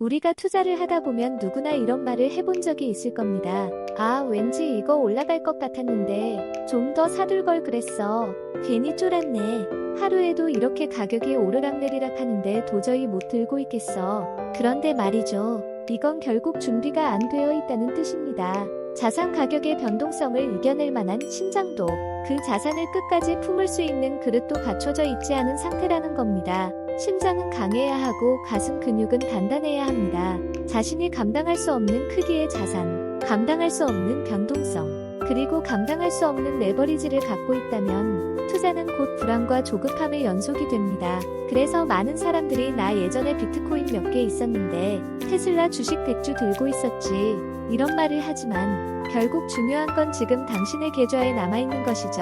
우리가 투자를 하다 보면 누구나 이런 말을 해본 적이 있을 겁니다. 아, 왠지 이거 올라갈 것 같았는데 좀 더 사둘 걸 그랬어. 괜히 쫄았네. 하루에도 이렇게 가격이 오르락내리락 하는데 도저히 못 들고 있겠어. 그런데 말이죠. 이건 결국 준비가 안 되어 있다는 뜻입니다. 자산 가격의 변동성을 이겨낼 만한 심장도, 그 자산을 끝까지 품을 수 있는 그릇도 갖춰져 있지 않은 상태라는 겁니다. 심장은 강해야 하고 가슴 근육은 단단해야 합니다. 자신이 감당할 수 없는 크기의 자산, 감당할 수 없는 변동성, 그리고 감당할 수 없는 레버리지를 갖고 있다면 투자는 곧 불안과 조급함의 연속이 됩니다. 그래서 많은 사람들이 나 예전에 비트코인 몇 개 있었는데 테슬라 주식 100주 들고 있었지, 이런 말을 하지만 결국 중요한 건 지금 당신의 계좌에 남아있는 것이죠.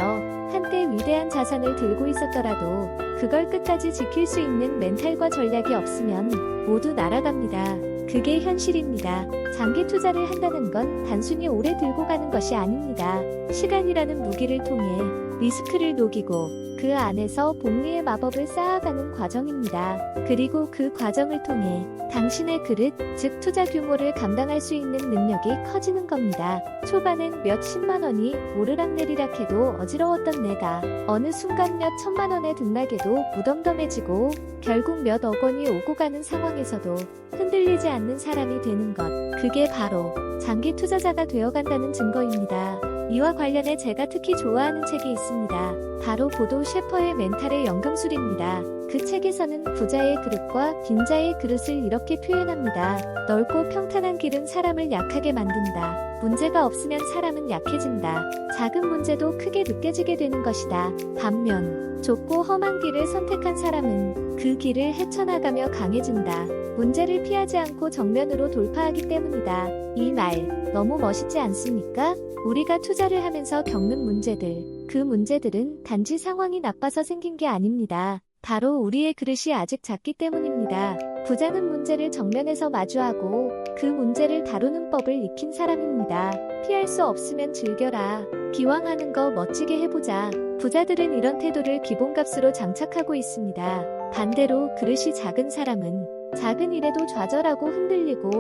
한때 위대한 자산을 들고 있었더라도 그걸 끝까지 지킬 수 있는 멘탈과 전략이 없으면 모두 날아갑니다. 그게 현실입니다. 장기 투자를 한다는 건 단순히 오래 들고 가는 것이 아닙니다. 시간이라는 무기를 통해 리스크를 녹이고 그 안에서 복리의 마법을 쌓아가는 과정입니다. 그리고 그 과정을 통해 당신의 그릇, 즉 투자 규모를 감당할 수 있는 능력이 커지는 겁니다. 초반엔 몇 10만 원이 오르락내리락 해도 어지러웠던 내가 어느 순간 몇 1000만 원에 등락해도 무덤덤해지고 결국 몇 억 원이 오고 가는 상황에서도 흔들리지 않는 사람이 되는 것, 그게 바로 장기 투자자가 되어간다는 증거입니다. 이와 관련해 제가 특히 좋아하는 책이 있습니다. 바로 보도 셰퍼의 멘탈의 연금술입니다. 그 책에서는 부자의 그릇과 빈자의 그릇을 이렇게 표현합니다. 넓고 평탄한 길은 사람을 약하게 만든다. 문제가 없으면 사람은 약해진다. 작은 문제도 크게 느껴지게 되는 것이다. 반면 좁고 험한 길을 선택한 사람은 그 길을 헤쳐나가며 강해진다. 문제를 피하지 않고 정면으로 돌파하기 때문이다. 이 말 너무 멋있지 않습니까? 우리가 투자를 하면서 겪는 문제들, 그 문제들은 단지 상황이 나빠서 생긴 게 아닙니다. 바로 우리의 그릇이 아직 작기 때문입니다. 부자는 문제를 정면에서 마주하고 그 문제를 다루는 법을 익힌 사람입니다. 피할 수 없으면 즐겨라. 기왕 하는 거 멋지게 해보자. 부자들은 이런 태도를 기본값으로 장착하고 있습니다. 반대로 그릇이 작은 사람은 작은 일에도 좌절하고 흔들리고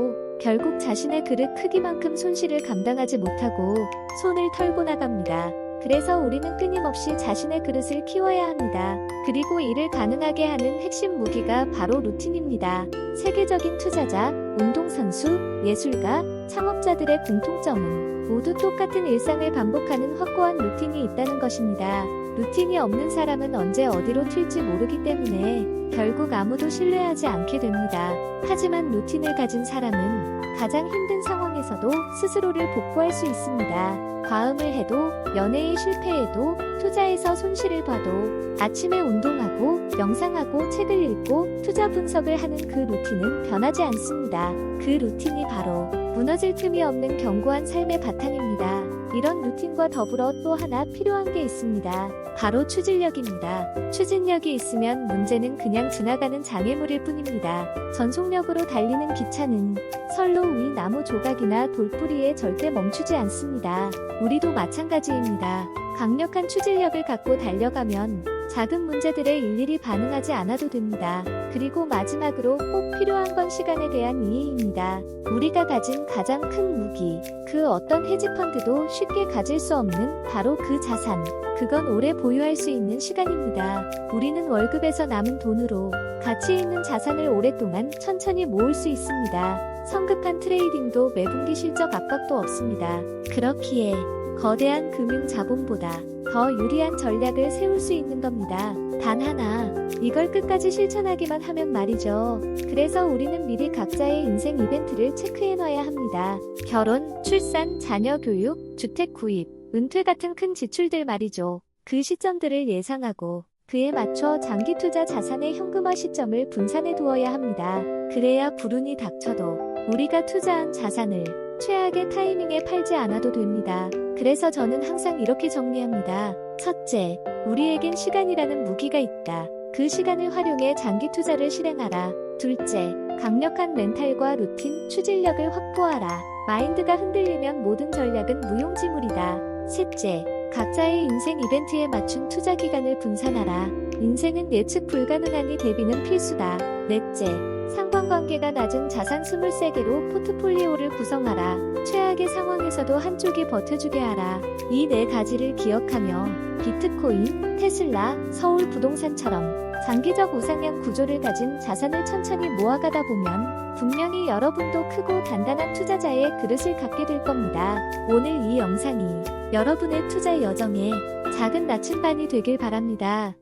결국 자신의 그릇 크기만큼 손실을 감당하지 못하고 손을 털고 나갑니다. 그래서 우리는 끊임없이 자신의 그릇을 키워야 합니다. 그리고 이를 가능하게 하는 핵심 무기가 바로 루틴입니다. 세계적인 투자자, 운동선수, 예술가, 창업자들의 공통점은 모두 똑같은 일상을 반복하는 확고한 루틴이 있다는 것입니다. 루틴이 없는 사람은 언제 어디로 튈지 모르기 때문에 결국 아무도 신뢰하지 않게 됩니다. 하지만 루틴을 가진 사람은 가장 힘든 상황에서도 스스로를 복구할 수 있습니다. 과음을 해도, 연애에 실패해도, 투자에서 손실을 봐도 아침에 운동하고, 명상하고, 책을 읽고, 투자 분석을 하는 그 루틴은 변하지 않습니다. 그 루틴이 바로 무너질 틈이 없는 견고한 삶의 바탕입니다. 이런 루틴과 더불어 또 하나 필요한 게 있습니다. 바로 추진력입니다. 추진력이 있으면 문제는 그냥 지나가는 장애물일 뿐입니다. 전속력으로 달리는 기차는 선로 위 나무 조각이나 돌뿌리에 절대 멈추지 않습니다. 우리도 마찬가지입니다. 강력한 추진력을 갖고 달려가면 작은 문제들에 일일이 반응하지 않아도 됩니다. 그리고 마지막으로 꼭 필요한 건 시간에 대한 이해입니다. 우리가 가진 가장 큰 무기, 그 어떤 헤지펀드도 쉽게 가질 수 없는 바로 그 자산, 그건 오래 보유할 수 있는 시간입니다. 우리는 월급에서 남은 돈으로 가치 있는 자산을 오랫동안 천천히 모을 수 있습니다. 성급한 트레이딩도 매분기 실적 압박도 없습니다. 그렇기에 거대한 금융 자본보다 더 유리한 전략을 세울 수 있는 겁니다. 단 하나, 이걸 끝까지 실천하기만 하면 말이죠. 그래서 우리는 미리 각자의 인생 이벤트를 체크해놔야 합니다. 결혼, 출산, 자녀 교육, 주택 구입, 은퇴 같은 큰 지출들 말이죠. 그 시점들을 예상하고 그에 맞춰 장기 투자 자산의 현금화 시점을 분산해 두어야 합니다. 그래야 불운이 닥쳐도 우리가 투자한 자산을 최악의 타이밍에 팔지 않아도 됩니다. 그래서 저는 항상 이렇게 정리합니다. 첫째, 우리에겐 시간이라는 무기가 있다. 그 시간을 활용해 장기 투자를 실행하라. 둘째, 강력한 멘탈과 루틴, 추진력을 확보하라. 마인드가 흔들리면 모든 전략은 무용지물이다. 셋째, 각자의 인생 이벤트에 맞춘 투자 기간을 분산하라. 인생은 예측 불가능하니 대비는 필수다. 넷째, 상관관계가 낮은 자산 23개로 포트폴리오를 구성하라. 최악의 상황에서도 한쪽이 버텨주게 하라. 이 네 가지를 기억하며 비트코인, 테슬라, 서울 부동산처럼 장기적 우상향 구조를 가진 자산을 천천히 모아가다 보면 분명히 여러분도 크고 단단한 투자자의 그릇을 갖게 될 겁니다. 오늘 이 영상이 여러분의 투자 여정에 작은 나침반이 되길 바랍니다.